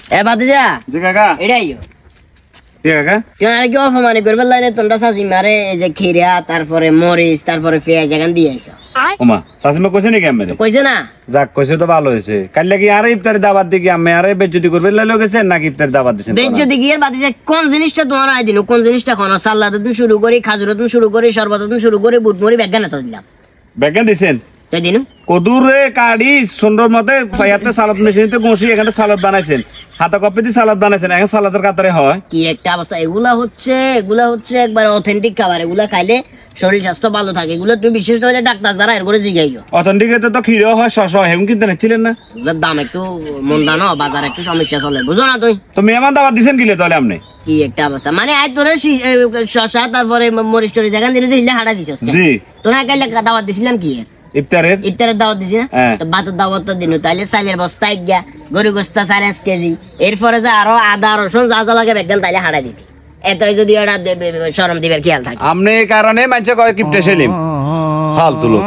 এ বাতিজা জি কাকা এটাই কি কাকা তুই আর কি অপমানি করবে লাইনে তোমরা চাচি মারে এই যে খিরা তারপরে মরিচ তারপরে পেঁয়াজ এখান দিয়ে আইসা ওমা শাসিমা কইছে নাকি আমি কইছে না যাক কইছে তো ভালো হয়েছে কাল লাগি আরে ইফতারি দাওয়াত দিকে আমি আরে বেজ্জতি করবে লাইলো গেছে নাকি ইফতারি দাওয়াত দিছেন বেজ্জতি গিয়ে বাতিজা কোন জিনিসটা তোমার আই দিন কোন জিনিসটা কোন সালাদ তুমি শুরু করি খাজুর তুমি শুরু করি শরবত তুমি শুরু করি বুট মুড়ি বেগানা তো দিলাম বেগান দিছেন তাই দিনু কদুরে কাড়ি সুন্দর মতে ফায়াতে সালাদ মেশিনতে বসি এখানে সালাদ বানাইছেন হাতা কপি দিয়ে সালাদ বানাইছেন এখন সালাদের কাতারে হয় কি একটা অবস্থা এগুলা হচ্ছে একবার অথেন্টিক খাবার এগুলা খাইলে শরীর স্বাস্থ্য ভালো থাকে এগুলো তুমি বিশেষ করে ডাক্তার যারা এর করে জিগাইও অথেন্টিক তো খিরেও হয় শস হয় হেম কিনতে নিচ্ছিলেন না এগুলোর দাম একটু মন্দা না বাজার একটু সমস্যা চলে বুঝো না তুই তো মেহমান দাওয়াত দিছেন কিলে তাহলে আপনি কি একটা অবস্থা মানে আজ তোরে শশা তারপরে মরিচ টরিচ এখান দিলে দিলে হাঁটা দিছস জি তোরা কাইলে দাওয়াত দিছিলাম কি ইফতারের দাওয়াত দিছি না তো ভাতের দাওয়াত তো দিন তাইলে চাইলের বস্তা এক গিয়া গরু গোস্তা 4 কেজি এরপরে যে আরো আদা রসুন যা যা লাগে বেগান তাইলে হাঁটা দিতি এতই যদি ওরা শরম দিবার খেয়াল থাকে আমনে কারণে মানুষ কয় কিপটে সেলিম ফালতু লোক